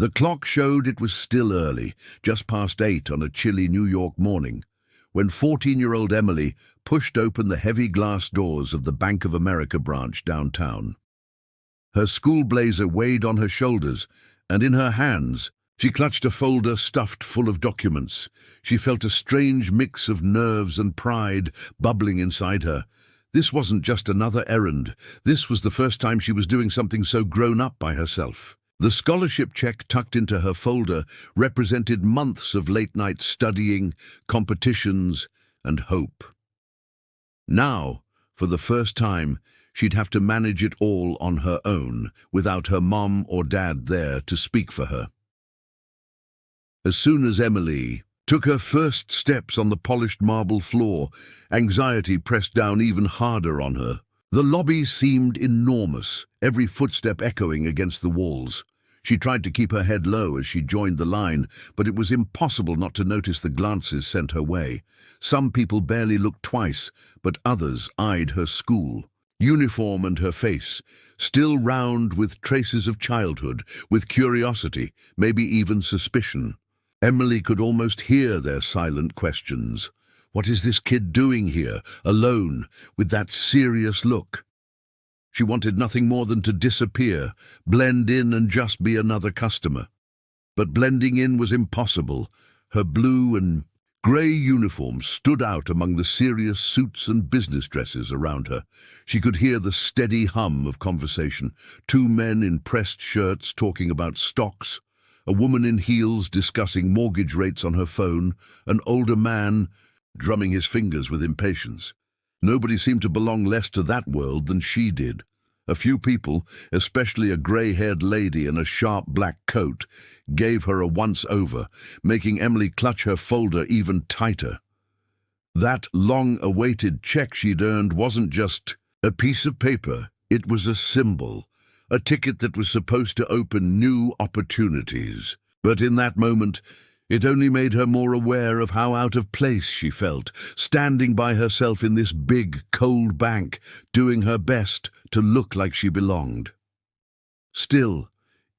The clock showed it was still early, just past 8 on a chilly New York morning, when 14-year-old Emily pushed open the heavy glass doors of the Bank of America branch downtown. Her school blazer weighed on her shoulders, and in her hands she clutched a folder stuffed full of documents. She felt a strange mix of nerves and pride bubbling inside her. This wasn't just another errand. This was the first time she was doing something so grown up by herself. The scholarship check tucked into her folder represented months of late-night studying, competitions, and hope. Now, for the first time, she'd have to manage it all on her own, without her mom or dad there to speak for her. As soon as Emily took her first steps on the polished marble floor, anxiety pressed down even harder on her. The lobby seemed enormous, every footstep echoing against the walls. She tried to keep her head low as she joined the line, but it was impossible not to notice the glances sent her way. Some people barely looked twice, but others eyed her school uniform and her face, still round with traces of childhood, with curiosity, maybe even suspicion. Emily could almost hear their silent questions. What is this kid doing here, alone, with that serious look? She wanted nothing more than to disappear, blend in and just be another customer. But blending in was impossible. Her blue and grey uniform stood out among the serious suits and business dresses around her. She could hear the steady hum of conversation. Two men in pressed shirts talking about stocks, a woman in heels discussing mortgage rates on her phone, an older man drumming his fingers with impatience. Nobody seemed to belong less to that world than she did. A few people, especially a grey-haired lady in a sharp black coat, gave her a once-over, making Emily clutch her folder even tighter. That long-awaited check she'd earned wasn't just a piece of paper, it was a symbol, a ticket that was supposed to open new opportunities. But in that moment, it only made her more aware of how out of place she felt, standing by herself in this big, cold bank, doing her best to look like she belonged. Still,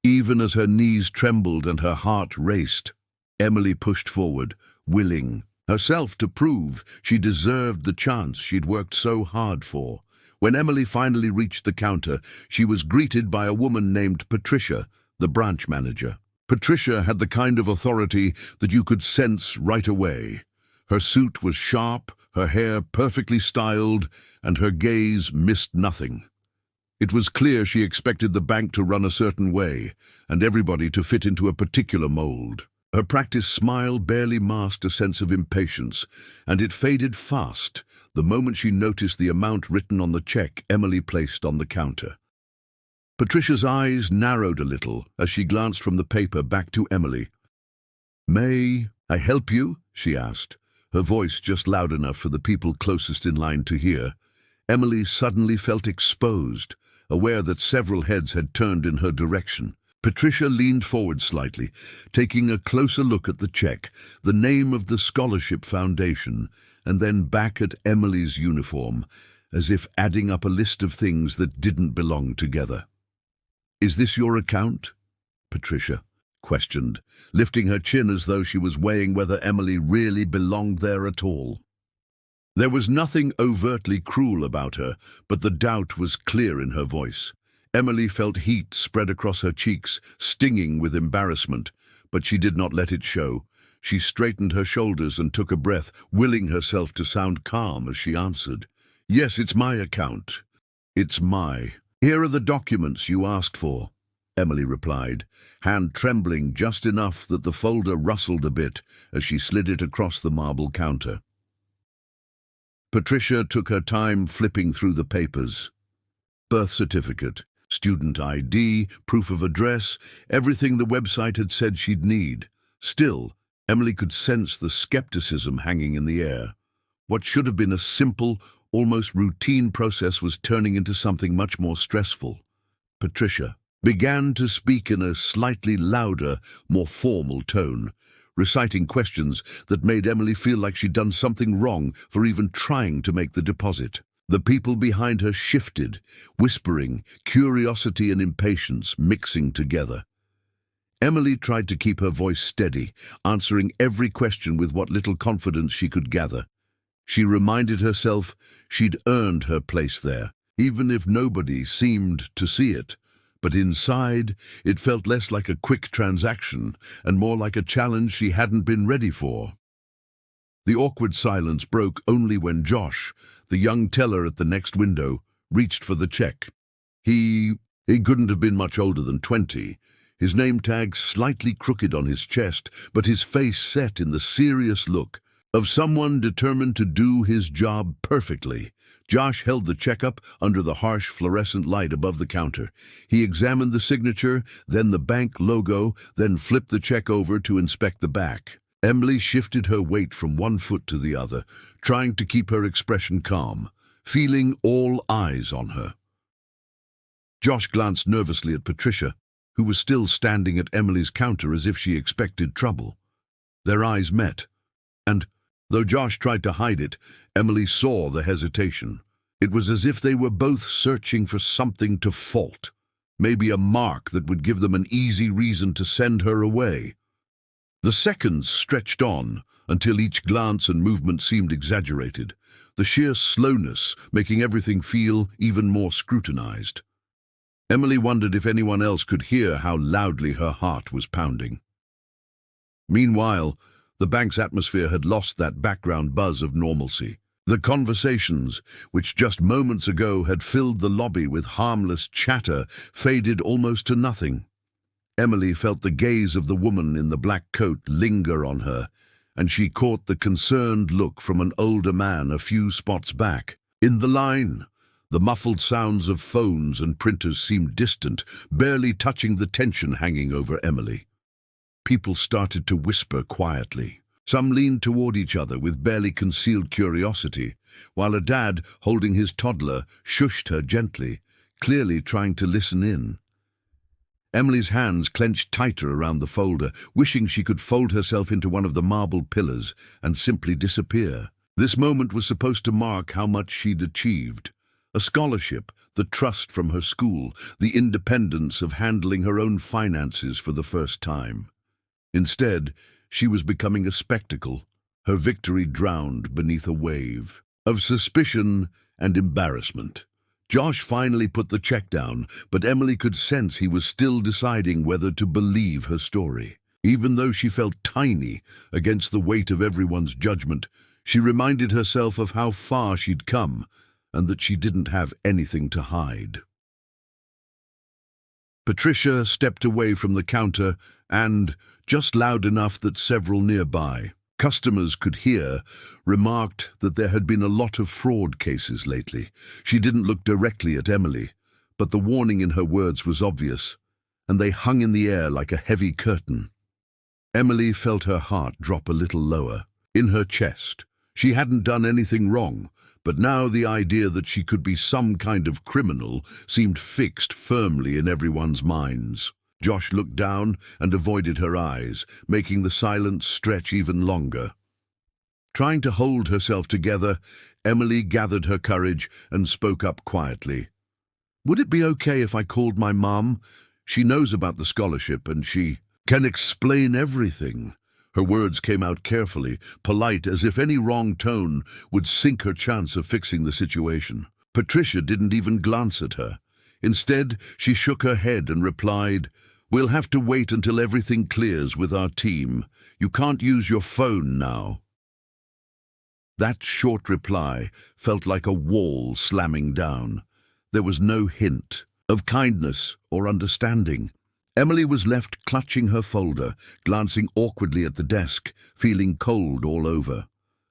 even as her knees trembled and her heart raced, Emily pushed forward, willing herself to prove she deserved the chance she'd worked so hard for. When Emily finally reached the counter, she was greeted by a woman named Patricia, the branch manager. Patricia had the kind of authority that you could sense right away. Her suit was sharp, her hair perfectly styled, and her gaze missed nothing. It was clear she expected the bank to run a certain way, and everybody to fit into a particular mold. Her practiced smile barely masked a sense of impatience, and it faded fast the moment she noticed the amount written on the check Emily placed on the counter. Patricia's eyes narrowed a little as she glanced from the paper back to Emily. "May I help you?" she asked, her voice just loud enough for the people closest in line to hear. Emily suddenly felt exposed, aware that several heads had turned in her direction. Patricia leaned forward slightly, taking a closer look at the check, the name of the Scholarship Foundation, and then back at Emily's uniform, as if adding up a list of things that didn't belong together. "Is this your account?" Patricia questioned, lifting her chin as though she was weighing whether Emily really belonged there at all. There was nothing overtly cruel about her, but the doubt was clear in her voice. Emily felt heat spread across her cheeks, stinging with embarrassment, but she did not let it show. She straightened her shoulders and took a breath, willing herself to sound calm as she answered. "Yes, it's my account. It's my. Here are the documents you asked for," Emily replied, hand trembling just enough that the folder rustled a bit as she slid it across the marble counter. Patricia took her time flipping through the papers. Birth certificate, student ID, proof of address, everything the website had said she'd need. Still, Emily could sense the skepticism hanging in the air. What should have been a simple, almost routine process was turning into something much more stressful. Patricia began to speak in a slightly louder, more formal tone, reciting questions that made Emily feel like she'd done something wrong for even trying to make the deposit. The people behind her shifted, whispering, curiosity and impatience mixing together. Emily tried to keep her voice steady, answering every question with what little confidence she could gather. She reminded herself she'd earned her place there, even if nobody seemed to see it. But inside, it felt less like a quick transaction and more like a challenge she hadn't been ready for. The awkward silence broke only when Josh, the young teller at the next window, reached for the check. He couldn't have been much older than 20, his name tag slightly crooked on his chest, but his face set in the serious look of someone determined to do his job perfectly. Josh held the check up under the harsh fluorescent light above the counter. He examined the signature, then the bank logo, then flipped the check over to inspect the back. Emily shifted her weight from one foot to the other, trying to keep her expression calm, feeling all eyes on her. Josh glanced nervously at Patricia, who was still standing at Emily's counter as if she expected trouble. Their eyes met, and, though Josh tried to hide it, Emily saw the hesitation. It was as if they were both searching for something to fault, maybe a mark that would give them an easy reason to send her away. The seconds stretched on until each glance and movement seemed exaggerated, the sheer slowness making everything feel even more scrutinized. Emily wondered if anyone else could hear how loudly her heart was pounding. Meanwhile, the bank's atmosphere had lost that background buzz of normalcy. The conversations, which just moments ago had filled the lobby with harmless chatter, faded almost to nothing. Emily felt the gaze of the woman in the black coat linger on her, and she caught the concerned look from an older man a few spots back. In the line, the muffled sounds of phones and printers seemed distant, barely touching the tension hanging over Emily. People started to whisper quietly. Some leaned toward each other with barely concealed curiosity, while a dad, holding his toddler, shushed her gently, clearly trying to listen in. Emily's hands clenched tighter around the folder, wishing she could fold herself into one of the marble pillars and simply disappear. This moment was supposed to mark how much she'd achieved. A scholarship, the trust from her school, the independence of handling her own finances for the first time. Instead, she was becoming a spectacle, her victory drowned beneath a wave of suspicion and embarrassment. Josh finally put the check down, but Emily could sense he was still deciding whether to believe her story. Even though she felt tiny against the weight of everyone's judgment, she reminded herself of how far she'd come and that she didn't have anything to hide. Patricia stepped away from the counter and, just loud enough that several nearby customers could hear, remarked that there had been a lot of fraud cases lately. She didn't look directly at Emily, but the warning in her words was obvious, and they hung in the air like a heavy curtain. Emily felt her heart drop a little lower, in her chest. She hadn't done anything wrong, but now the idea that she could be some kind of criminal seemed fixed firmly in everyone's minds. Josh looked down and avoided her eyes, making the silence stretch even longer. Trying to hold herself together, Emily gathered her courage and spoke up quietly. "Would it be okay if I called my mom? She knows about the scholarship and she can explain everything." Her words came out carefully, polite, as if any wrong tone would sink her chance of fixing the situation. Patricia didn't even glance at her. Instead, she shook her head and replied, "We'll have to wait until everything clears with our team. You can't use your phone now." That short reply felt like a wall slamming down. There was no hint of kindness or understanding. Emily was left clutching her folder, glancing awkwardly at the desk, feeling cold all over.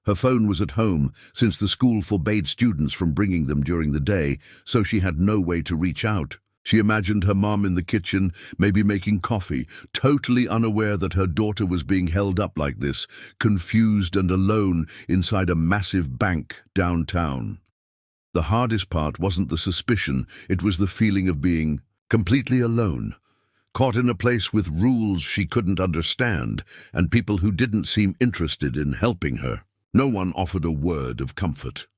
Her phone was at home, since the school forbade students from bringing them during the day, so she had no way to reach out. She imagined her mom in the kitchen, maybe making coffee, totally unaware that her daughter was being held up like this, confused and alone inside a massive bank downtown. The hardest part wasn't the suspicion, it was the feeling of being completely alone, caught in a place with rules she couldn't understand and people who didn't seem interested in helping her. No one offered a word of comfort.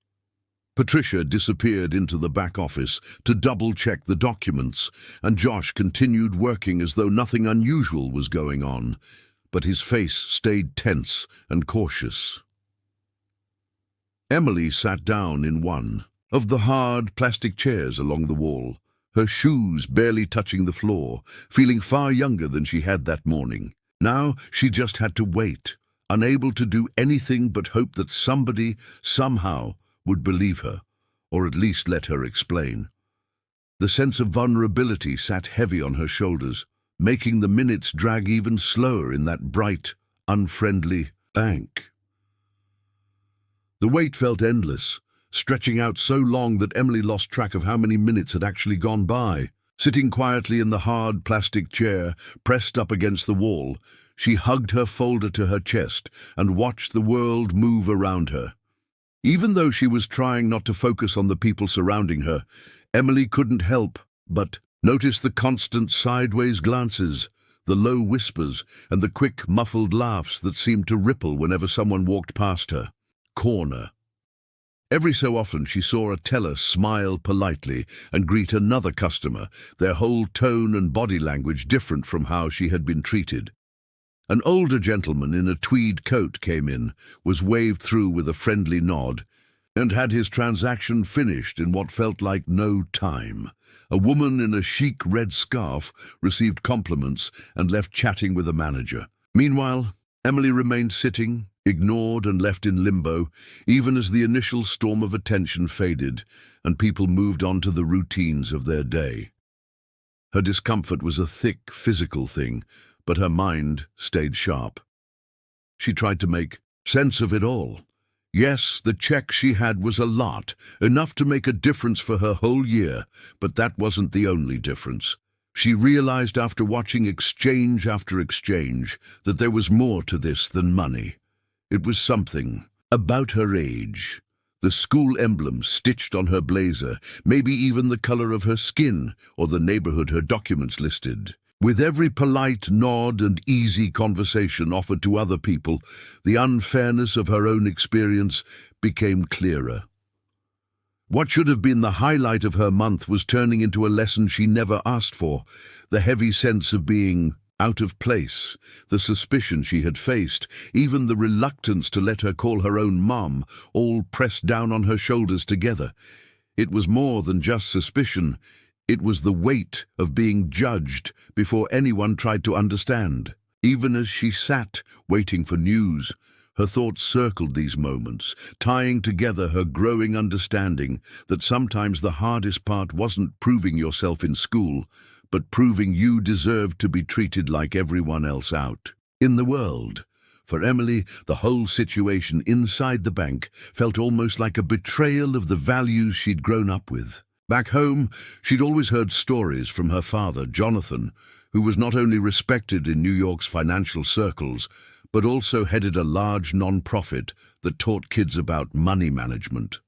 Patricia disappeared into the back office to double-check the documents, and Josh continued working as though nothing unusual was going on, but his face stayed tense and cautious. Emily sat down in one of the hard plastic chairs along the wall, her shoes barely touching the floor, feeling far younger than she had that morning. Now she just had to wait, unable to do anything but hope that somebody, somehow, would believe her, or at least let her explain. The sense of vulnerability sat heavy on her shoulders, making the minutes drag even slower in that bright, unfriendly bank. The wait felt endless, stretching out so long that Emily lost track of how many minutes had actually gone by. Sitting quietly in the hard plastic chair, pressed up against the wall, she hugged her folder to her chest and watched the world move around her. Even though she was trying not to focus on the people surrounding her, Emily couldn't help but notice the constant sideways glances, the low whispers, and the quick, muffled laughs that seemed to ripple whenever someone walked past her. Corner. Every so often she saw a teller smile politely and greet another customer, their whole tone and body language different from how she had been treated. An older gentleman in a tweed coat came in, was waved through with a friendly nod, and had his transaction finished in what felt like no time. A woman in a chic red scarf received compliments and left chatting with a manager. Meanwhile, Emily remained sitting, ignored and left in limbo, even as the initial storm of attention faded and people moved on to the routines of their day. Her discomfort was a thick, physical thing, but her mind stayed sharp. She tried to make sense of it all. Yes, the check she had was a lot, enough to make a difference for her whole year, but that wasn't the only difference. She realized after watching exchange after exchange that there was more to this than money. It was something about her age, the school emblem stitched on her blazer, maybe even the color of her skin or the neighborhood her documents listed. With every polite nod and easy conversation offered to other people, the unfairness of her own experience became clearer. What should have been the highlight of her month was turning into a lesson she never asked for, the heavy sense of being out of place, the suspicion she had faced, even the reluctance to let her call her own mom, all pressed down on her shoulders together. It was more than just suspicion. It was the weight of being judged before anyone tried to understand. Even as she sat, waiting for news, her thoughts circled these moments, tying together her growing understanding that sometimes the hardest part wasn't proving yourself in school, but proving you deserved to be treated like everyone else out in the world. For Emily, the whole situation inside the bank felt almost like a betrayal of the values she'd grown up with. Back home, she'd always heard stories from her father, Jonathan, who was not only respected in New York's financial circles, but also headed a large non-profit that taught kids about money management.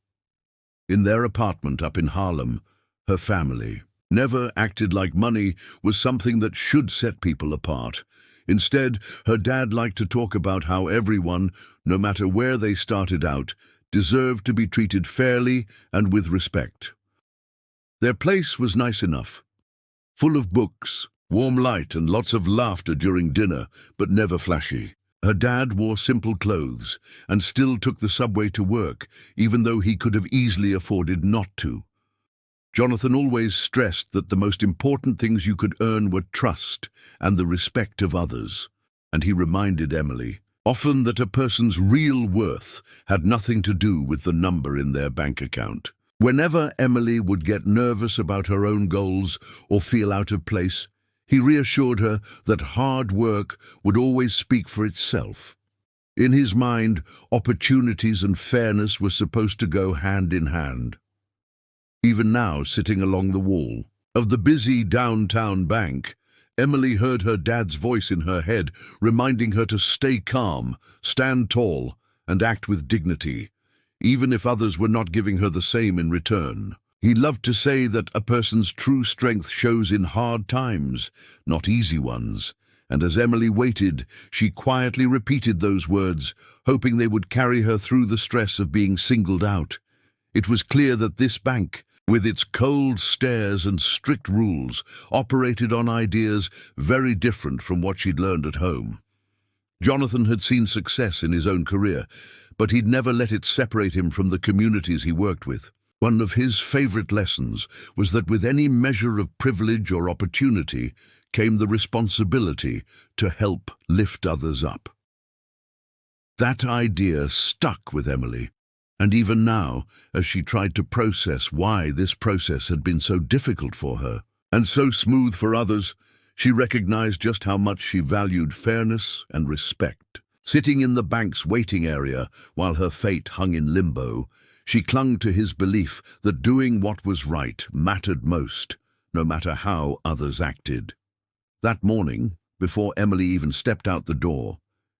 In their apartment up in Harlem, her family never acted like money was something that should set people apart. Instead, her dad liked to talk about how everyone, no matter where they started out, deserved to be treated fairly and with respect. Their place was nice enough, full of books, warm light and lots of laughter during dinner, but never flashy. Her dad wore simple clothes and still took the subway to work, even though he could have easily afforded not to. Jonathan always stressed that the most important things you could earn were trust and the respect of others, and he reminded Emily often that a person's real worth had nothing to do with the number in their bank account. Whenever Emily would get nervous about her own goals or feel out of place, he reassured her that hard work would always speak for itself. In his mind, opportunities and fairness were supposed to go hand in hand. Even now, sitting along the wall of the busy downtown bank, Emily heard her dad's voice in her head, reminding her to stay calm, stand tall, and act with dignity, even if others were not giving her the same in return. He loved to say that a person's true strength shows in hard times, not easy ones, and as Emily waited, she quietly repeated those words, hoping they would carry her through the stress of being singled out. It was clear that this bank, with its cold stares and strict rules, operated on ideas very different from what she'd learned at home. Jonathan had seen success in his own career, but he'd never let it separate him from the communities he worked with. One of his favorite lessons was that with any measure of privilege or opportunity came the responsibility to help lift others up. That idea stuck with Emily, and even now, as she tried to process why this process had been so difficult for her and so smooth for others, she recognized just how much she valued fairness and respect. Sitting in the bank's waiting area while her fate hung in limbo, she clung to his belief that doing what was right mattered most, no matter how others acted. That morning, before Emily even stepped out the door,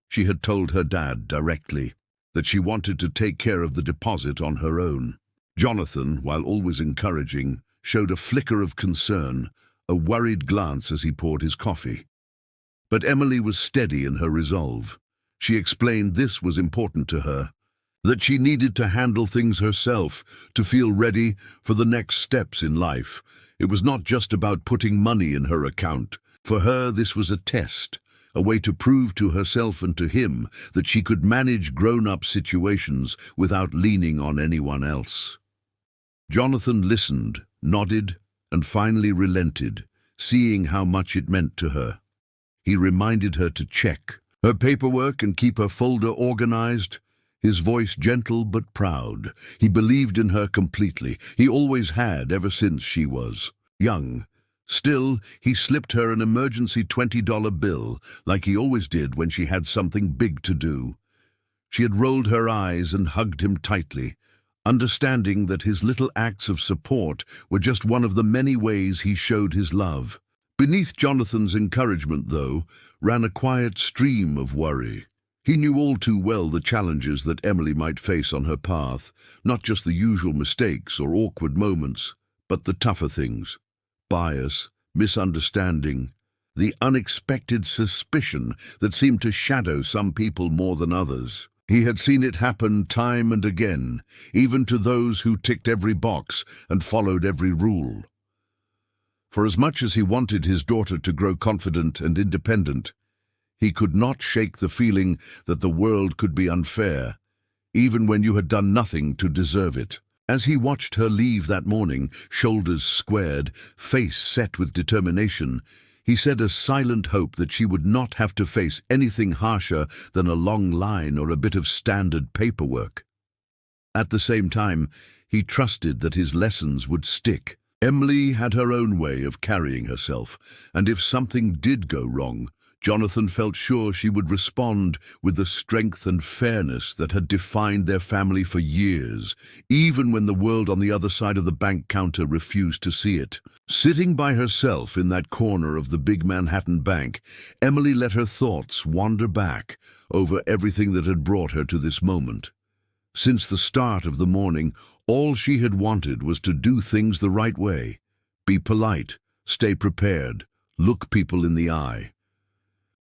she had told her dad directly that she wanted to take care of the deposit on her own. Jonathan, while always encouraging, showed a flicker of concern, a worried glance as he poured his coffee. But Emily was steady in her resolve. She explained this was important to her, that she needed to handle things herself to feel ready for the next steps in life. It was not just about putting money in her account. For her, this was a test, a way to prove to herself and to him that she could manage grown-up situations without leaning on anyone else. Jonathan listened, nodded, and finally relented, seeing how much it meant to her. He reminded her to check her paperwork and keep her folder organized, his voice gentle but proud. He believed in her completely. He always had, ever since she was young. Still, he slipped her an emergency $20 bill, like he always did when she had something big to do. She had rolled her eyes and hugged him tightly, understanding that his little acts of support were just one of the many ways he showed his love. Beneath Jonathan's encouragement, though, ran a quiet stream of worry. He knew all too well the challenges that Emily might face on her path, not just the usual mistakes or awkward moments, but the tougher things. Bias, misunderstanding, the unexpected suspicion that seemed to shadow some people more than others. He had seen it happen time and again, even to those who ticked every box and followed every rule. For as much as he wanted his daughter to grow confident and independent, he could not shake the feeling that the world could be unfair, even when you had done nothing to deserve it. As he watched her leave that morning, shoulders squared, face set with determination, he said a silent hope that she would not have to face anything harsher than a long line or a bit of standard paperwork. At the same time, he trusted that his lessons would stick. Emily had her own way of carrying herself, and if something did go wrong, Jonathan felt sure she would respond with the strength and fairness that had defined their family for years, even when the world on the other side of the bank counter refused to see it. Sitting by herself in that corner of the big Manhattan bank, Emily let her thoughts wander back over everything that had brought her to this moment. Since the start of the morning, all she had wanted was to do things the right way, be polite, stay prepared, look people in the eye.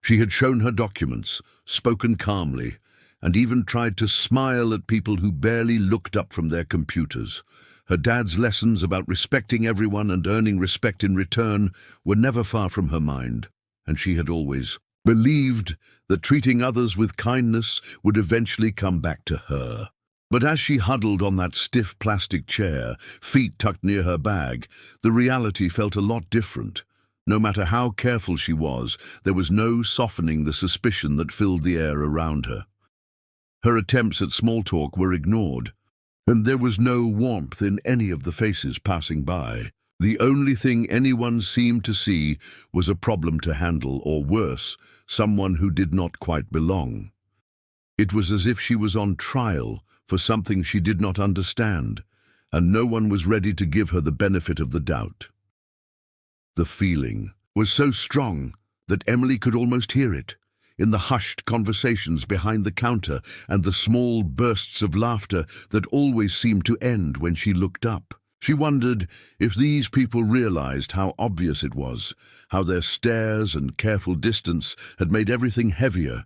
She had shown her documents, spoken calmly, and even tried to smile at people who barely looked up from their computers. Her dad's lessons about respecting everyone and earning respect in return were never far from her mind, and she had always believed that treating others with kindness would eventually come back to her. But as she huddled on that stiff plastic chair, feet tucked near her bag, the reality felt a lot different. No matter how careful she was, there was no softening the suspicion that filled the air around her. Her attempts at small talk were ignored, and there was no warmth in any of the faces passing by. The only thing anyone seemed to see was a problem to handle, or worse, someone who did not quite belong. It was as if she was on trial for something she did not understand, and no one was ready to give her the benefit of the doubt. The feeling was so strong that Emily could almost hear it, in the hushed conversations behind the counter and the small bursts of laughter that always seemed to end when she looked up. She wondered if these people realized how obvious it was, how their stares and careful distance had made everything heavier.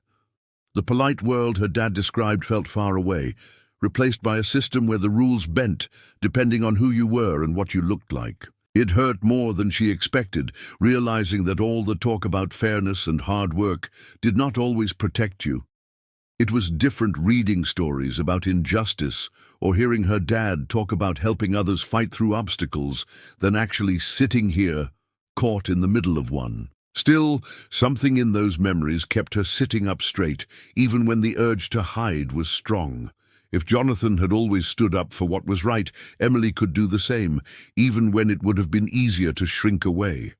The polite world her dad described felt far away, replaced by a system where the rules bent depending on who you were and what you looked like. It hurt more than she expected, realizing that all the talk about fairness and hard work did not always protect you. It was different reading stories about injustice or hearing her dad talk about helping others fight through obstacles than actually sitting here, caught in the middle of one. Still, something in those memories kept her sitting up straight, even when the urge to hide was strong. If Jonathan had always stood up for what was right, Emily could do the same, even when it would have been easier to shrink away.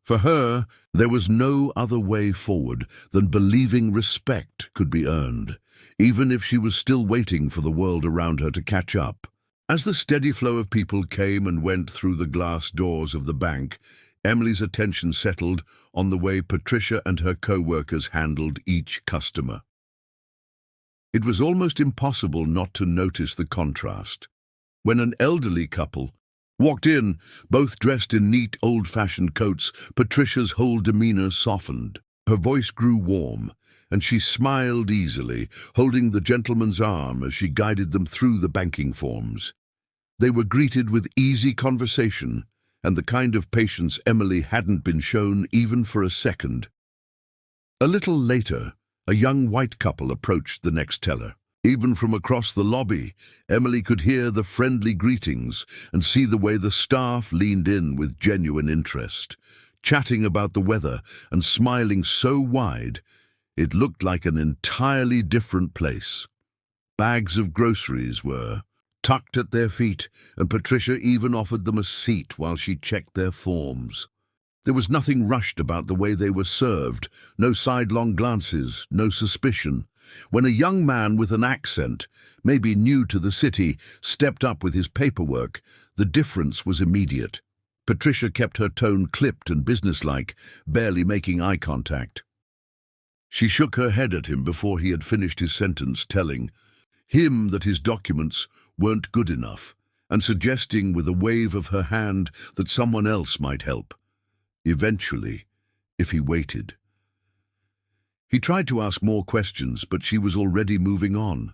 For her, there was no other way forward than believing respect could be earned, even if she was still waiting for the world around her to catch up. As the steady flow of people came and went through the glass doors of the bank, Emily's attention settled on the way Patricia and her co-workers handled each customer. It was almost impossible not to notice the contrast. When an elderly couple walked in, both dressed in neat, old-fashioned coats, Patricia's whole demeanor softened. Her voice grew warm, and she smiled easily, holding the gentleman's arm as she guided them through the banking forms. They were greeted with easy conversation and the kind of patience Emily hadn't been shown even for a second. A little later, a young white couple approached the next teller. Even from across the lobby, Emily could hear the friendly greetings and see the way the staff leaned in with genuine interest, chatting about the weather and smiling so wide it looked like an entirely different place. Bags of groceries were tucked at their feet, and Patricia even offered them a seat while she checked their forms. There was nothing rushed about the way they were served, no sidelong glances, no suspicion. When a young man with an accent, maybe new to the city, stepped up with his paperwork, the difference was immediate. Patricia kept her tone clipped and businesslike, barely making eye contact. She shook her head at him before he had finished his sentence, telling him that his documents weren't good enough, and suggesting with a wave of her hand that someone else might help. Eventually, if he waited. He tried to ask more questions, but she was already moving on.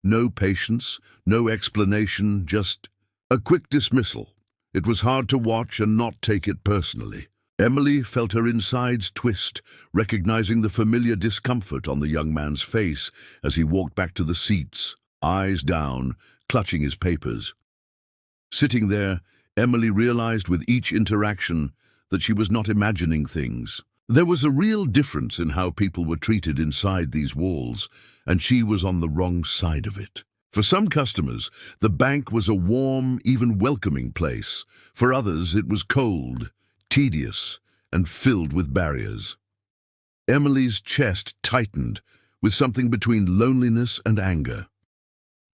No patience, no explanation, just a quick dismissal. It was hard to watch and not take it personally. Emily felt her insides twist, recognizing the familiar discomfort on the young man's face as he walked back to the seats, eyes down, clutching his papers. Sitting there, Emily realized with each interaction that she was not imagining things. There was a real difference in how people were treated inside these walls, and she was on the wrong side of it. For some customers, the bank was a warm, even welcoming place. For others, it was cold, tedious, and filled with barriers. Emily's chest tightened with something between loneliness and anger.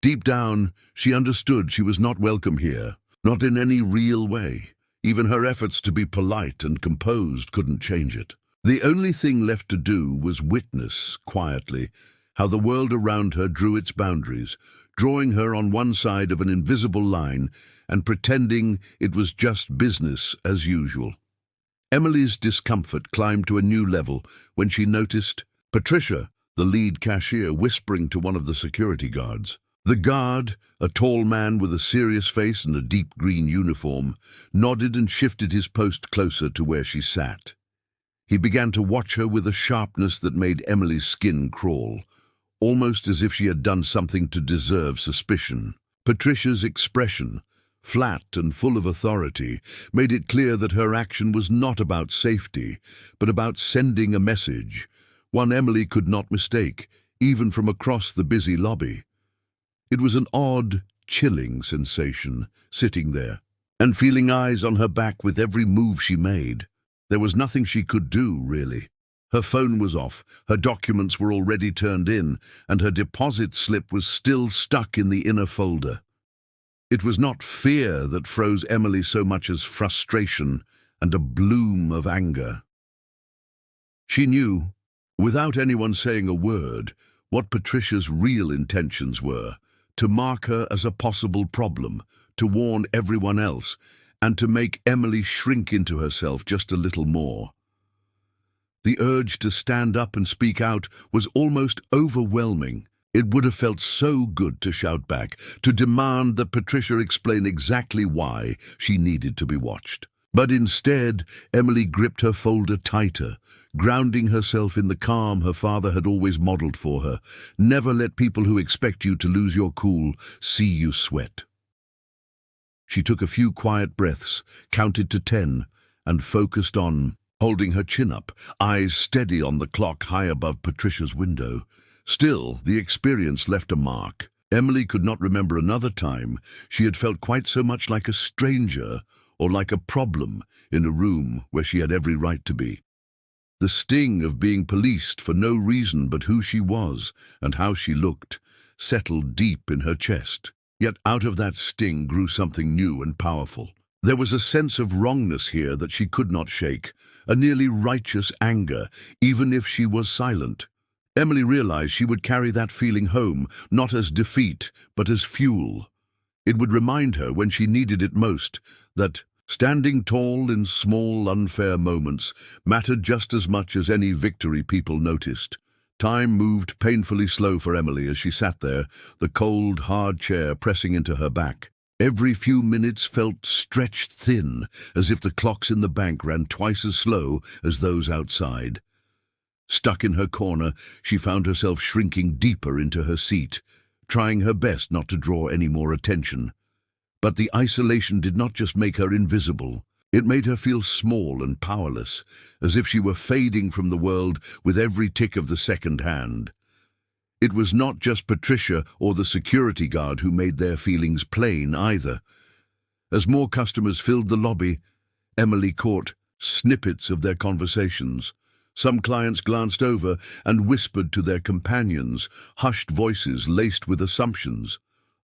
Deep down, she understood she was not welcome here, not in any real way. Even her efforts to be polite and composed couldn't change it. The only thing left to do was witness, quietly, how the world around her drew its boundaries, drawing her on one side of an invisible line and pretending it was just business as usual. Emily's discomfort climbed to a new level when she noticed Patricia, the lead cashier, whispering to one of the security guards. The guard, a tall man with a serious face and a deep green uniform, nodded and shifted his post closer to where she sat. He began to watch her with a sharpness that made Emily's skin crawl, almost as if she had done something to deserve suspicion. Patricia's expression, flat and full of authority, made it clear that her action was not about safety, but about sending a message, one Emily could not mistake, even from across the busy lobby. It was an odd, chilling sensation, sitting there, and feeling eyes on her back with every move she made. There was nothing she could do, really. Her phone was off, her documents were already turned in, and her deposit slip was still stuck in the inner folder. It was not fear that froze Emily so much as frustration and a bloom of anger. She knew, without anyone saying a word, what Patricia's real intentions were: to mark her as a possible problem, to warn everyone else, and to make Emily shrink into herself just a little more. The urge to stand up and speak out was almost overwhelming. It would have felt so good to shout back, to demand that Patricia explain exactly why she needed to be watched. But instead, Emily gripped her folder tighter, grounding herself in the calm her father had always modeled for her. Never let people who expect you to lose your cool see you sweat. She took a few quiet breaths, counted to 10, and focused on holding her chin up, eyes steady on the clock high above Patricia's window. Still, the experience left a mark. Emily could not remember another time she had felt quite so much like a stranger or like a problem in a room where she had every right to be. The sting of being policed for no reason but who she was and how she looked settled deep in her chest. Yet out of that sting grew something new and powerful. There was a sense of wrongness here that she could not shake, a nearly righteous anger, even if she was silent. Emily realized she would carry that feeling home, not as defeat, but as fuel. It would remind her, when she needed it most, that standing tall in small, unfair moments mattered just as much as any victory people noticed. Time moved painfully slow for Emily as she sat there, the cold, hard chair pressing into her back. Every few minutes felt stretched thin, as if the clocks in the bank ran twice as slow as those outside. Stuck in her corner, she found herself shrinking deeper into her seat, trying her best not to draw any more attention. But the isolation did not just make her invisible. It made her feel small and powerless, as if she were fading from the world with every tick of the second hand. It was not just Patricia or the security guard who made their feelings plain either. As more customers filled the lobby, Emily caught snippets of their conversations. Some clients glanced over and whispered to their companions, hushed voices laced with assumptions.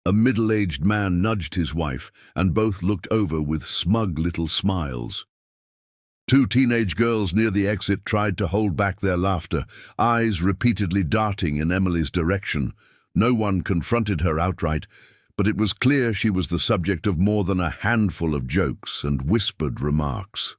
A middle-aged man nudged his wife, and both looked over with smug little smiles. Two teenage girls near the exit tried to hold back their laughter, eyes repeatedly darting in Emily's direction. No one confronted her outright, but it was clear she was the subject of more than a handful of jokes and whispered remarks.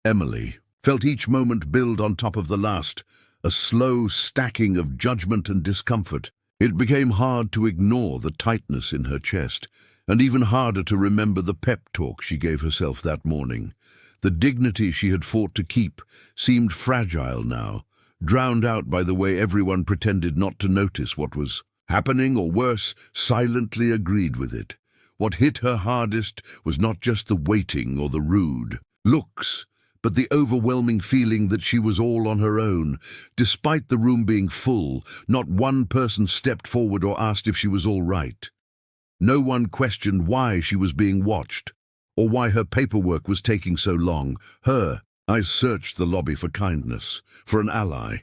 Emily felt each moment build on top of the last, a slow stacking of judgment and discomfort. It became hard to ignore the tightness in her chest, and even harder to remember the pep talk she gave herself that morning. The dignity she had fought to keep seemed fragile now, drowned out by the way everyone pretended not to notice what was happening, or worse, silently agreed with it. What hit her hardest was not just the waiting or the rude looks, but the overwhelming feeling that she was all on her own. Despite the room being full, not one person stepped forward or asked if she was all right. No one questioned why she was being watched, or why her paperwork was taking so long. I searched the lobby for kindness, for an ally,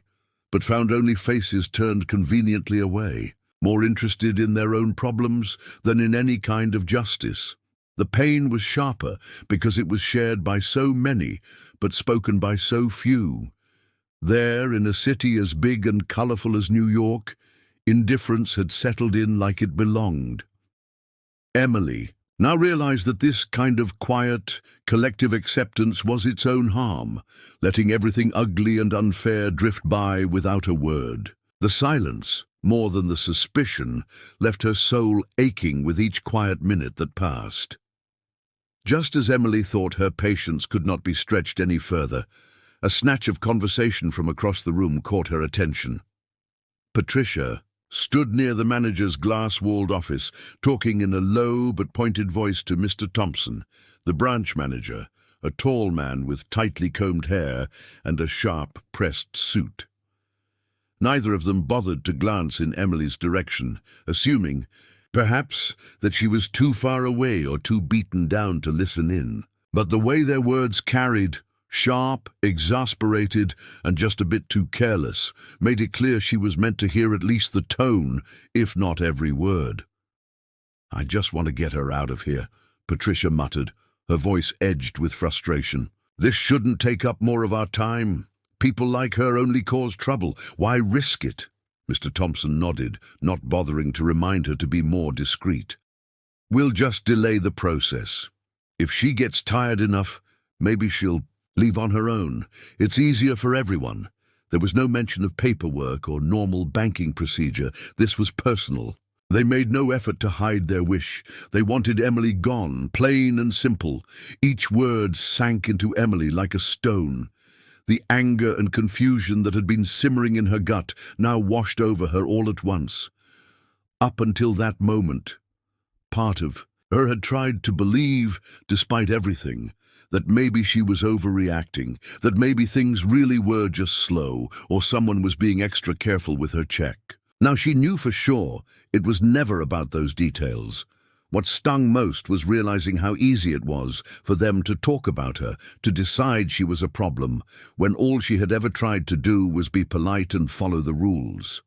but found only faces turned conveniently away, more interested in their own problems than in any kind of justice. The pain was sharper because it was shared by so many, but spoken by so few. There, in a city as big and colorful as New York, indifference had settled in like it belonged. Emily now realized that this kind of quiet, collective acceptance was its own harm, letting everything ugly and unfair drift by without a word. The silence, more than the suspicion, left her soul aching with each quiet minute that passed. Just as Emily thought her patience could not be stretched any further, a snatch of conversation from across the room caught her attention. Patricia stood near the manager's glass-walled office, talking in a low but pointed voice to Mr. Thompson, the branch manager, a tall man with tightly combed hair and a sharp, pressed suit. Neither of them bothered to glance in Emily's direction, assuming, perhaps, that she was too far away or too beaten down to listen in. But the way their words carried, sharp, exasperated, and just a bit too careless, made it clear she was meant to hear at least the tone, if not every word. "I just want to get her out of here," Patricia muttered, her voice edged with frustration. "This shouldn't take up more of our time. People like her only cause trouble. Why risk it?" Mr. Thompson nodded, not bothering to remind her to be more discreet. "We'll just delay the process. If she gets tired enough, maybe she'll leave on her own. It's easier for everyone. There was no mention of paperwork or normal banking procedure. This was personal. They made no effort to hide their wish. They wanted Emily gone, plain and simple. Each word sank into Emily like a stone. The anger and confusion that had been simmering in her gut now washed over her all at once. Up until that moment, part of her had tried to believe, despite everything, that maybe she was overreacting, that maybe things really were just slow, or someone was being extra careful with her check. Now she knew for sure it was never about those details. What stung most was realizing how easy it was for them to talk about her, to decide she was a problem, when all she had ever tried to do was be polite and follow the rules.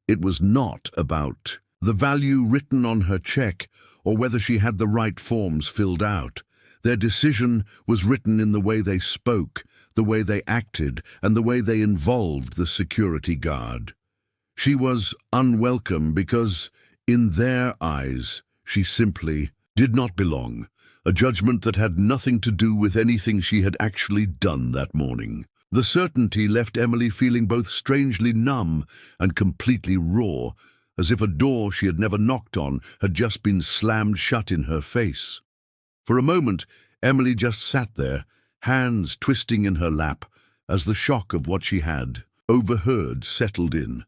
It was not about the value written on her check or whether she had the right forms filled out. Their decision was written in the way they spoke, the way they acted, and the way they involved the security guard. She was unwelcome because, in their eyes, she simply did not belong, a judgment that had nothing to do with anything she had actually done that morning. The certainty left Emily feeling both strangely numb and completely raw, as if a door she had never knocked on had just been slammed shut in her face. For a moment, Emily just sat there, hands twisting in her lap, as the shock of what she had overheard settled in.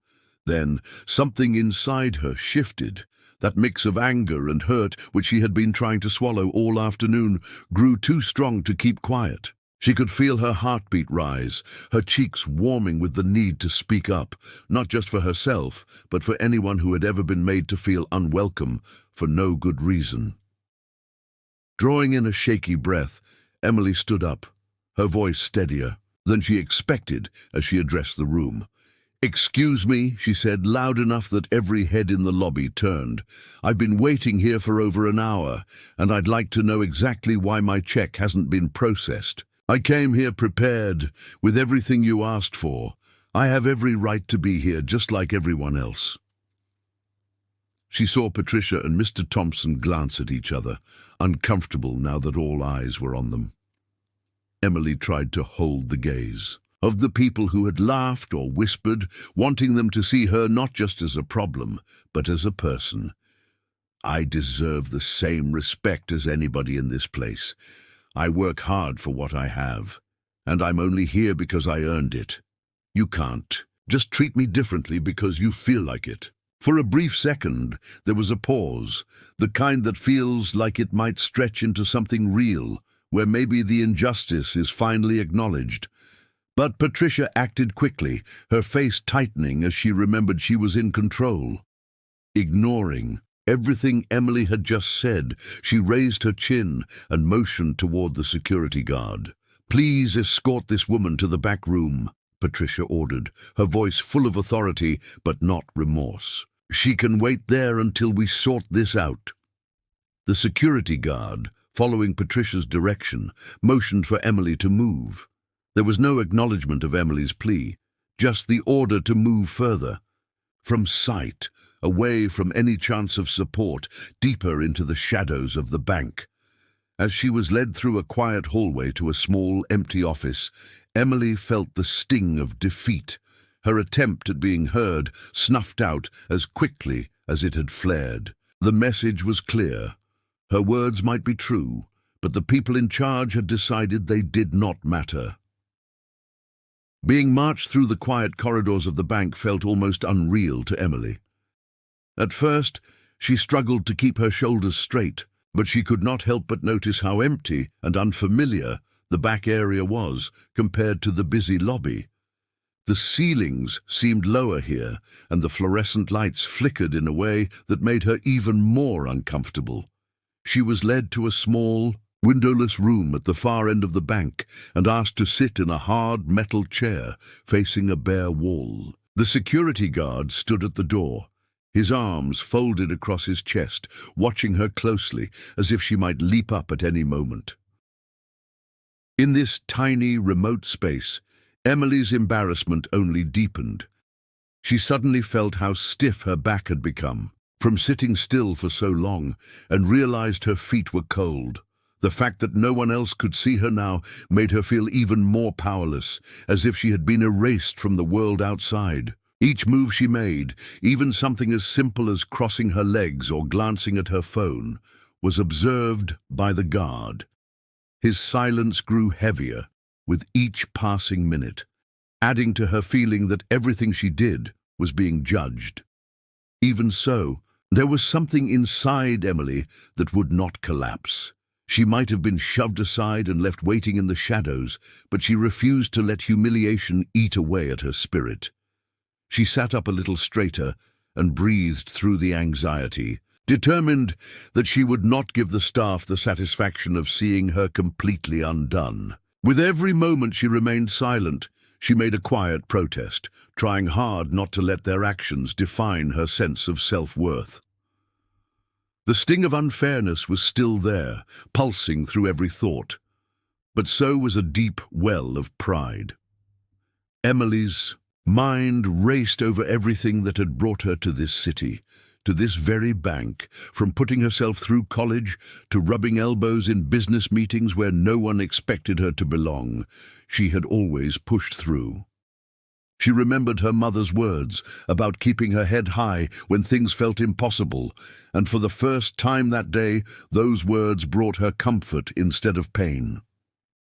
Then something inside her shifted. That mix of anger and hurt, which she had been trying to swallow all afternoon, grew too strong to keep quiet. She could feel her heartbeat rise, her cheeks warming with the need to speak up, not just for herself, but for anyone who had ever been made to feel unwelcome for no good reason. Drawing in a shaky breath, Emily stood up, her voice steadier than she expected as she addressed the room. "Excuse me," she said, loud enough that every head in the lobby turned. "I've been waiting here for over an hour, and I'd like to know exactly why my check hasn't been processed. I came here prepared, with everything you asked for. I have every right to be here, just like everyone else." She saw Patricia and Mr. Thompson glance at each other, uncomfortable now that all eyes were on them. Emily tried to hold the gaze of the people who had laughed or whispered, wanting them to see her not just as a problem, but as a person. "I deserve the same respect as anybody in this place. I work hard for what I have, and I'm only here because I earned it. You can't just treat me differently because you feel like it." For a brief second, there was a pause, the kind that feels like it might stretch into something real, where maybe the injustice is finally acknowledged. But Patricia acted quickly, her face tightening as she remembered she was in control. Ignoring everything Emily had just said, she raised her chin and motioned toward the security guard. "Please escort this woman to the back room," Patricia ordered, her voice full of authority but not remorse. "She can wait there until we sort this out." The security guard, following Patricia's direction, motioned for Emily to move. There was no acknowledgement of Emily's plea, just the order to move further. From sight, away from any chance of support, deeper into the shadows of the bank. As she was led through a quiet hallway to a small, empty office, Emily felt the sting of defeat. Her attempt at being heard snuffed out as quickly as it had flared. The message was clear. Her words might be true, but the people in charge had decided they did not matter. Being marched through the quiet corridors of the bank felt almost unreal to Emily. At first, she struggled to keep her shoulders straight, but she could not help but notice how empty and unfamiliar the back area was compared to the busy lobby. The ceilings seemed lower here, and the fluorescent lights flickered in a way that made her even more uncomfortable. She was led to a small, windowless room at the far end of the bank and asked to sit in a hard metal chair facing a bare wall. The security guard stood at the door, his arms folded across his chest, watching her closely as if she might leap up at any moment. In this tiny, remote space, Emily's embarrassment only deepened. She suddenly felt how stiff her back had become from sitting still for so long, and realized her feet were cold. The fact that no one else could see her now made her feel even more powerless, as if she had been erased from the world outside. Each move she made, even something as simple as crossing her legs or glancing at her phone, was observed by the guard. His silence grew heavier with each passing minute, adding to her feeling that everything she did was being judged. Even so, there was something inside Emily that would not collapse. She might have been shoved aside and left waiting in the shadows, but she refused to let humiliation eat away at her spirit. She sat up a little straighter and breathed through the anxiety, determined that she would not give the staff the satisfaction of seeing her completely undone. With every moment she remained silent, she made a quiet protest, trying hard not to let their actions define her sense of self-worth. The sting of unfairness was still there, pulsing through every thought, but so was a deep well of pride. Emily's mind raced over everything that had brought her to this city, to this very bank, from putting herself through college to rubbing elbows in business meetings where no one expected her to belong. She had always pushed through. She remembered her mother's words about keeping her head high when things felt impossible, and for the first time that day, those words brought her comfort instead of pain.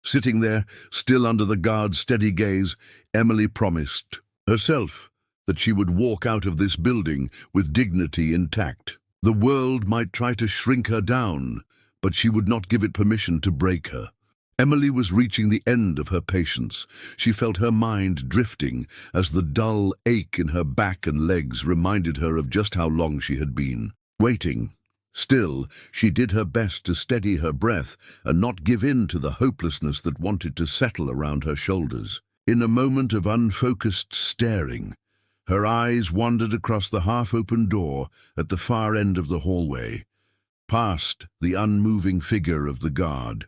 Sitting there, still under the guard's steady gaze, Emily promised herself that she would walk out of this building with dignity intact. The world might try to shrink her down, but she would not give it permission to break her. Emily was reaching the end of her patience. She felt her mind drifting as the dull ache in her back and legs reminded her of just how long she had been waiting. Still, she did her best to steady her breath and not give in to the hopelessness that wanted to settle around her shoulders. In a moment of unfocused staring, her eyes wandered across the half-open door at the far end of the hallway, past the unmoving figure of the guard.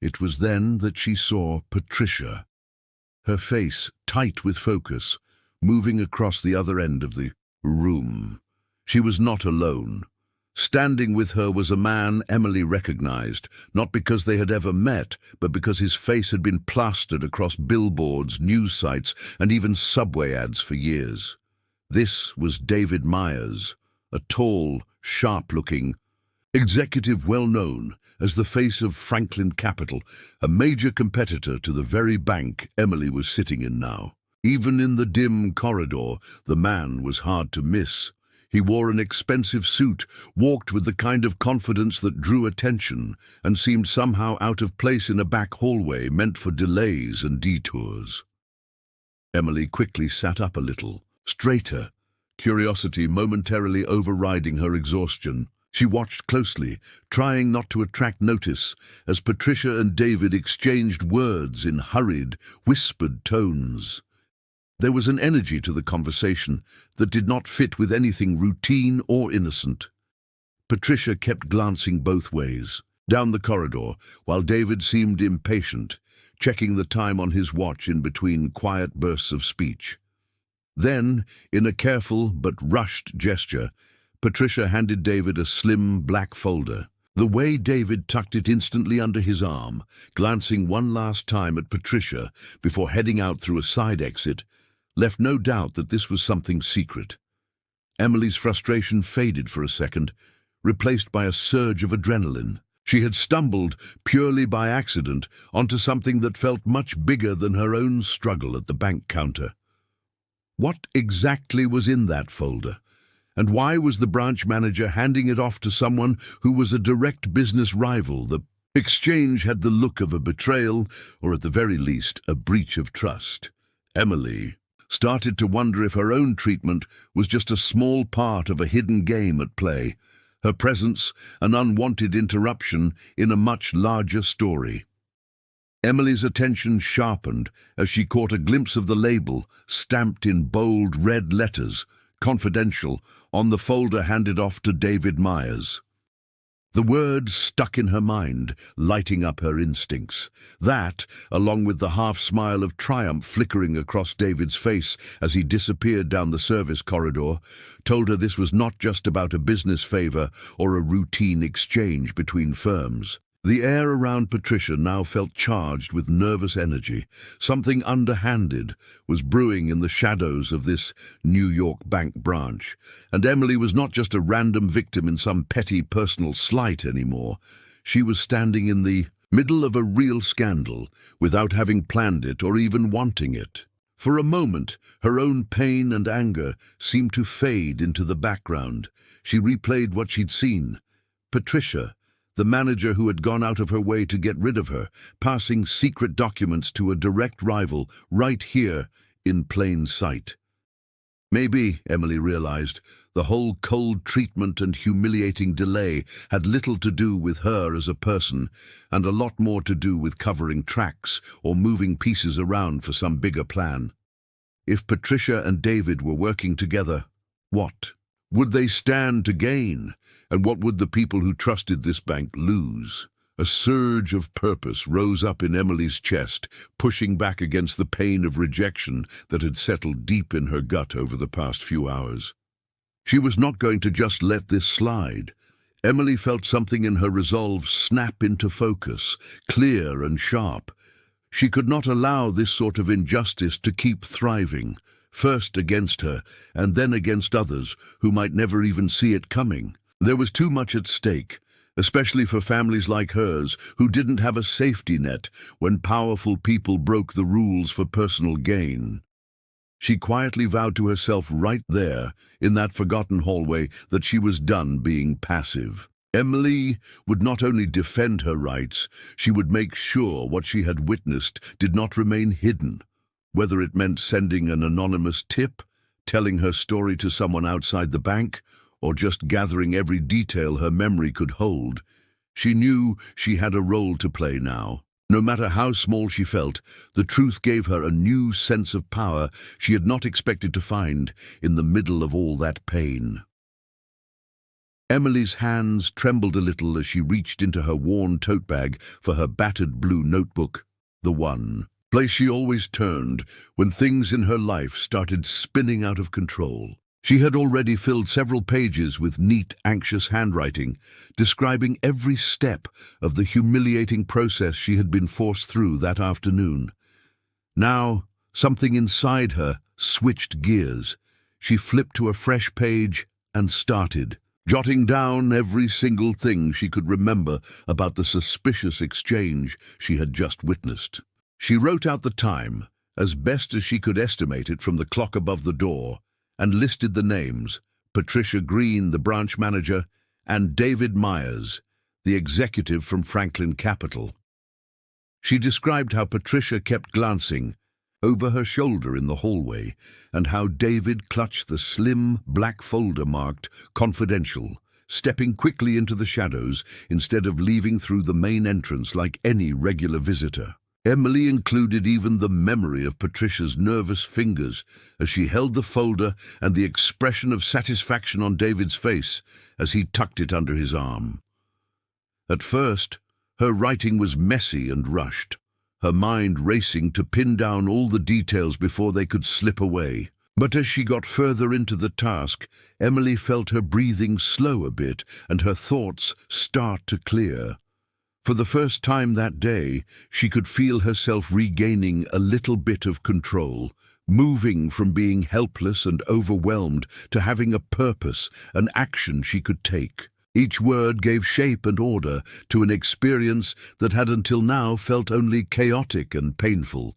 It was then that she saw Patricia, her face tight with focus, moving across the other end of the room. She was not alone. Standing with her was a man Emily recognized, not because they had ever met, but because his face had been plastered across billboards, news sites, and even subway ads for years. This was David Myers, a tall, sharp-looking executive well known as the face of Franklin Capital, a major competitor to the very bank Emily was sitting in now. Even in the dim corridor, the man was hard to miss. He wore an expensive suit, walked with the kind of confidence that drew attention, and seemed somehow out of place in a back hallway meant for delays and detours. Emily quickly sat up a little, straighter, curiosity momentarily overriding her exhaustion. She watched closely, trying not to attract notice, as Patricia and David exchanged words in hurried, whispered tones. There was an energy to the conversation that did not fit with anything routine or innocent. Patricia kept glancing both ways, down the corridor, while David seemed impatient, checking the time on his watch in between quiet bursts of speech. Then, in a careful but rushed gesture, Patricia handed David a slim black folder. The way David tucked it instantly under his arm, glancing one last time at Patricia before heading out through a side exit, left no doubt that this was something secret. Emily's frustration faded for a second, replaced by a surge of adrenaline. She had stumbled, purely by accident, onto something that felt much bigger than her own struggle at the bank counter. What exactly was in that folder? And why was the branch manager handing it off to someone who was a direct business rival? The exchange had the look of a betrayal, or at the very least, a breach of trust. Emily started to wonder if her own treatment was just a small part of a hidden game at play, her presence an unwanted interruption in a much larger story. Emily's attention sharpened as she caught a glimpse of the label, stamped in bold red letters, confidential, on the folder handed off to David Myers. The word stuck in her mind, lighting up her instincts. That, along with the half-smile of triumph flickering across David's face as he disappeared down the service corridor, told her this was not just about a business favor or a routine exchange between firms. The air around Patricia now felt charged with nervous energy. Something underhanded was brewing in the shadows of this New York bank branch, and Emily was not just a random victim in some petty personal slight anymore. She was standing in the middle of a real scandal, without having planned it or even wanting it. For a moment, her own pain and anger seemed to fade into the background. She replayed what she'd seen. Patricia, the manager who had gone out of her way to get rid of her, passing secret documents to a direct rival right here in plain sight. Maybe, Emily realized, the whole cold treatment and humiliating delay had little to do with her as a person, and a lot more to do with covering tracks or moving pieces around for some bigger plan. If Patricia and David were working together, what would they stand to gain? And what would the people who trusted this bank lose? A surge of purpose rose up in Emily's chest, pushing back against the pain of rejection that had settled deep in her gut over the past few hours. She was not going to just let this slide. Emily felt something in her resolve snap into focus, clear and sharp. She could not allow this sort of injustice to keep thriving, first against her and then against others who might never even see it coming. There was too much at stake, especially for families like hers who didn't have a safety net when powerful people broke the rules for personal gain. She quietly vowed to herself right there, in that forgotten hallway, that she was done being passive. Emily would not only defend her rights, she would make sure what she had witnessed did not remain hidden, whether it meant sending an anonymous tip, telling her story to someone outside the bank, or just gathering every detail her memory could hold. She knew she had a role to play now. No matter how small she felt, the truth gave her a new sense of power she had not expected to find in the middle of all that pain. Emily's hands trembled a little as she reached into her worn tote bag for her battered blue notebook, the one place she always turned when things in her life started spinning out of control. She had already filled several pages with neat, anxious handwriting, describing every step of the humiliating process she had been forced through that afternoon. Now, something inside her switched gears. She flipped to a fresh page and started, jotting down every single thing she could remember about the suspicious exchange she had just witnessed. She wrote out the time, as best as she could estimate it from the clock above the door, and listed the names: Patricia Green, the branch manager, and David Myers, the executive from Franklin Capital. She described how Patricia kept glancing over her shoulder in the hallway, and how David clutched the slim black folder marked "Confidential," stepping quickly into the shadows instead of leaving through the main entrance like any regular visitor. Emily included even the memory of Patricia's nervous fingers as she held the folder and the expression of satisfaction on David's face as he tucked it under his arm. At first, her writing was messy and rushed, her mind racing to pin down all the details before they could slip away. But as she got further into the task, Emily felt her breathing slow a bit and her thoughts start to clear. For the first time that day, she could feel herself regaining a little bit of control, moving from being helpless and overwhelmed to having a purpose, an action she could take. Each word gave shape and order to an experience that had until now felt only chaotic and painful.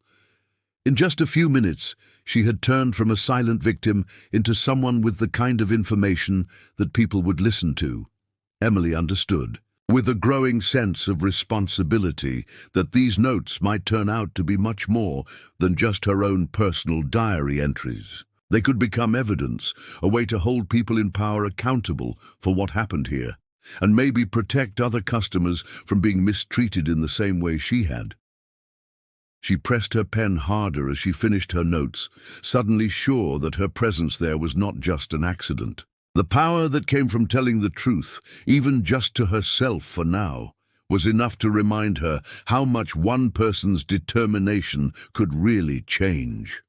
In just a few minutes, she had turned from a silent victim into someone with the kind of information that people would listen to. Emily understood, with a growing sense of responsibility, that these notes might turn out to be much more than just her own personal diary entries. They could become evidence, a way to hold people in power accountable for what happened here, and maybe protect other customers from being mistreated in the same way she had. She pressed her pen harder as she finished her notes, suddenly sure that her presence there was not just an accident. The power that came from telling the truth, even just to herself for now, was enough to remind her how much one person's determination could really change.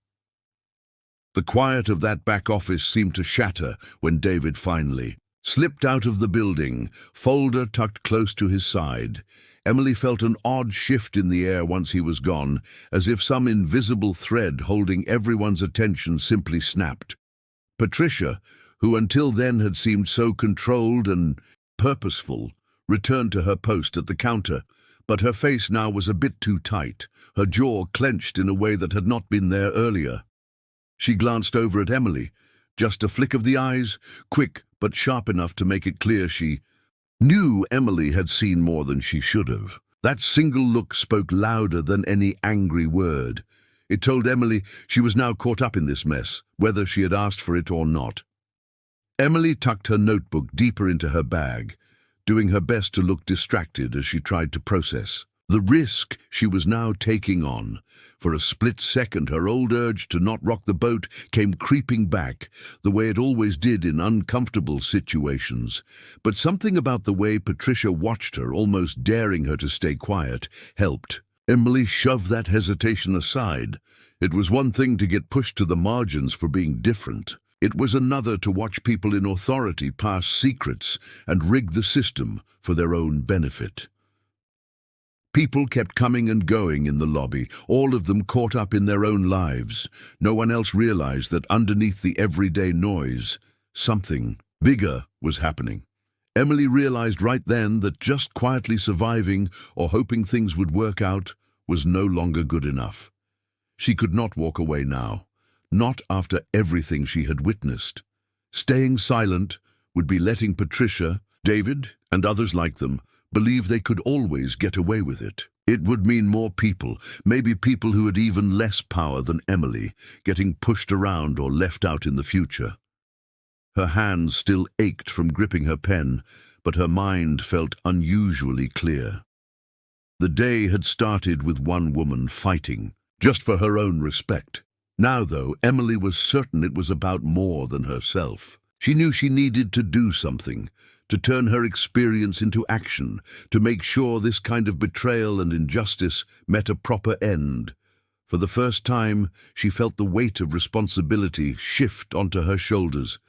The quiet of that back office seemed to shatter when David finally slipped out of the building, folder tucked close to his side. Emily felt an odd shift in the air once he was gone, as if some invisible thread holding everyone's attention simply snapped. Patricia, who until then had seemed so controlled and purposeful, returned to her post at the counter, but her face now was a bit too tight, her jaw clenched in a way that had not been there earlier. She glanced over at Emily, just a flick of the eyes, quick but sharp enough to make it clear she knew Emily had seen more than she should have. That single look spoke louder than any angry word. It told Emily she was now caught up in this mess, whether she had asked for it or not. Emily tucked her notebook deeper into her bag, doing her best to look distracted as she tried to process the risk she was now taking on. For a split second, her old urge to not rock the boat came creeping back, the way it always did in uncomfortable situations. But something about the way Patricia watched her, almost daring her to stay quiet, helped. Emily shoved that hesitation aside. It was one thing to get pushed to the margins for being different. It was another to watch people in authority pass secrets and rig the system for their own benefit. People kept coming and going in the lobby, all of them caught up in their own lives. No one else realized that underneath the everyday noise, something bigger was happening. Emily realized right then that just quietly surviving or hoping things would work out was no longer good enough. She could not walk away now. Not after everything she had witnessed. Staying silent would be letting Patricia, David, and others like them believe they could always get away with it. It would mean more people, maybe people who had even less power than Emily, getting pushed around or left out in the future. Her hands still ached from gripping her pen, but her mind felt unusually clear. The day had started with one woman fighting, just for her own respect. Now, though, Emily was certain it was about more than herself. She knew she needed to do something, to turn her experience into action, to make sure this kind of betrayal and injustice met a proper end. For the first time, she felt the weight of responsibility shift onto her shoulders,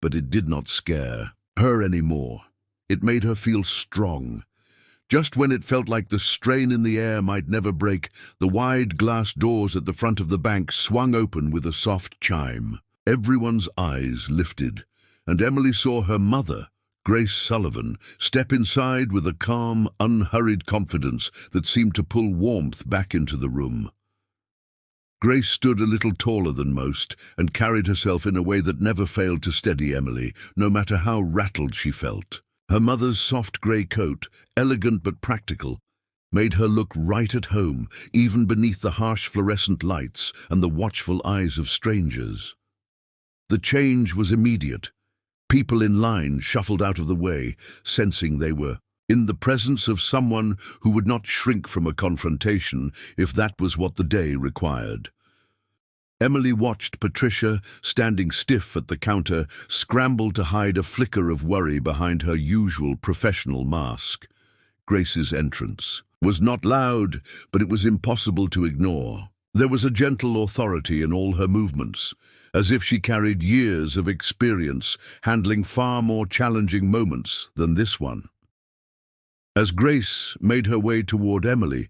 but it did not scare her anymore. It made her feel strong. Just when it felt like the strain in the air might never break, the wide glass doors at the front of the bank swung open with a soft chime. Everyone's eyes lifted, and Emily saw her mother, Grace Sullivan, step inside with a calm, unhurried confidence that seemed to pull warmth back into the room. Grace stood a little taller than most and carried herself in a way that never failed to steady Emily, no matter how rattled she felt. Her mother's soft grey coat, elegant but practical, made her look right at home, even beneath the harsh fluorescent lights and the watchful eyes of strangers. The change was immediate. People in line shuffled out of the way, sensing they were in the presence of someone who would not shrink from a confrontation if that was what the day required. Emily watched Patricia, standing stiff at the counter, scramble to hide a flicker of worry behind her usual professional mask. Grace's entrance was not loud, but it was impossible to ignore. There was a gentle authority in all her movements, as if she carried years of experience handling far more challenging moments than this one. As Grace made her way toward Emily,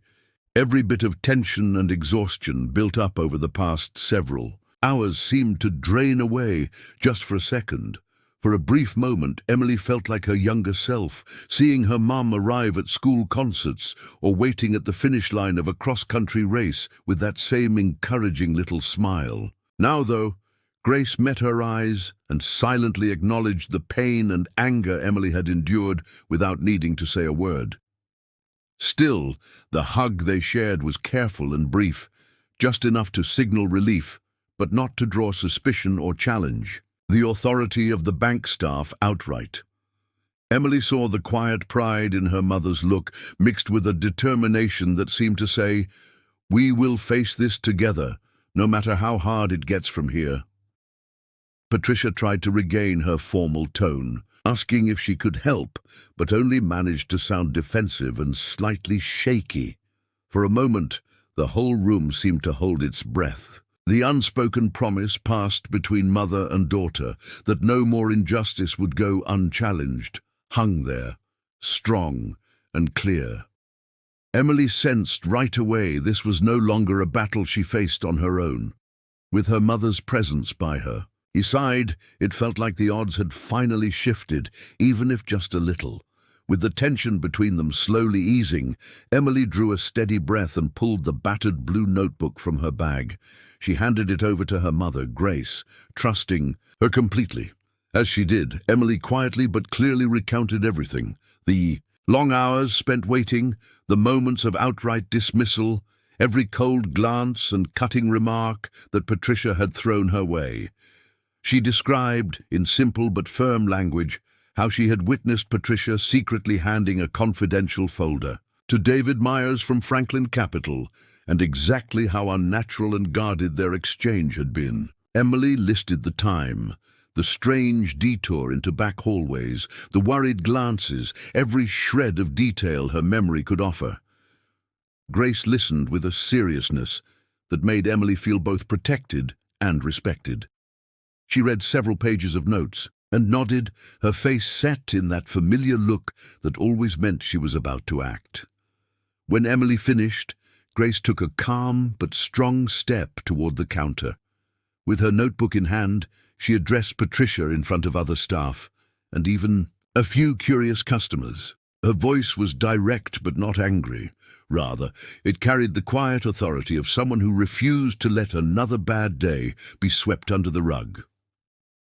every bit of tension and exhaustion built up over the past several hours seemed to drain away just for a second. For a brief moment, Emily felt like her younger self, seeing her mum arrive at school concerts or waiting at the finish line of a cross-country race with that same encouraging little smile. Now, though, Grace met her eyes and silently acknowledged the pain and anger Emily had endured without needing to say a word. Still, the hug they shared was careful and brief, just enough to signal relief, but not to draw suspicion or challenge the authority of the bank staff outright. Emily saw the quiet pride in her mother's look, mixed with a determination that seemed to say, "We will face this together, no matter how hard it gets from here." Patricia tried to regain her formal tone, asking if she could help, but only managed to sound defensive and slightly shaky. For a moment, the whole room seemed to hold its breath. The unspoken promise passed between mother and daughter that no more injustice would go unchallenged hung there, strong and clear. Emily sensed right away this was no longer a battle she faced on her own. With her mother's presence by her, he sighed. It felt like the odds had finally shifted, even if just a little. With the tension between them slowly easing, Emily drew a steady breath and pulled the battered blue notebook from her bag. She handed it over to her mother, Grace, trusting her completely. As she did, Emily quietly but clearly recounted everything. The long hours spent waiting, the moments of outright dismissal, every cold glance and cutting remark that Patricia had thrown her way. She described, in simple but firm language, how she had witnessed Patricia secretly handing a confidential folder to David Myers from Franklin Capital, and exactly how unnatural and guarded their exchange had been. Emily listed the time, the strange detour into back hallways, the worried glances, every shred of detail her memory could offer. Grace listened with a seriousness that made Emily feel both protected and respected. She read several pages of notes and nodded, her face set in that familiar look that always meant she was about to act. When Emily finished, Grace took a calm but strong step toward the counter. With her notebook in hand, she addressed Patricia in front of other staff, and even a few curious customers. Her voice was direct but not angry. Rather, it carried the quiet authority of someone who refused to let another bad day be swept under the rug.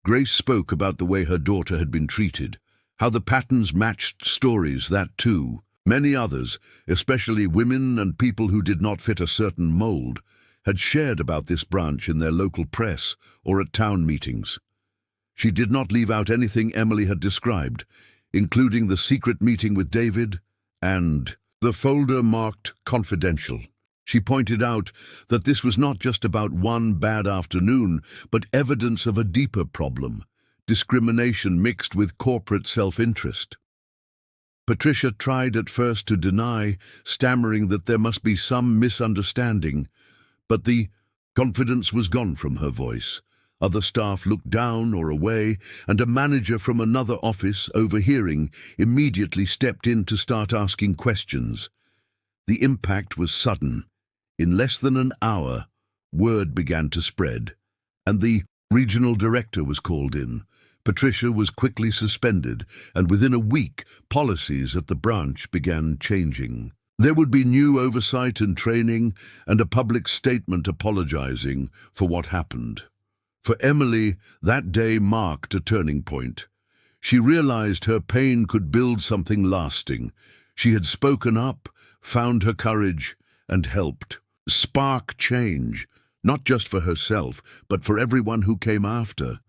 Grace spoke about the way her daughter had been treated, how the patterns matched stories that too. Many others, especially women and people who did not fit a certain mold, had shared about this branch in their local press or at town meetings. She did not leave out anything Emily had described, including the secret meeting with David and the folder marked confidential. She pointed out that this was not just about one bad afternoon, but evidence of a deeper problem, discrimination mixed with corporate self-interest. Patricia tried at first to deny, stammering that there must be some misunderstanding, but the confidence was gone from her voice. Other staff looked down or away, and a manager from another office, overhearing, immediately stepped in to start asking questions. The impact was sudden. In less than an hour, word began to spread, and the regional director was called in. Patricia was quickly suspended, and within a week, policies at the branch began changing. There would be new oversight and training, and a public statement apologizing for what happened. For Emily, that day marked a turning point. She realized her pain could build something lasting. She had spoken up, found her courage, and helped spark change, not just for herself, but for everyone who came after.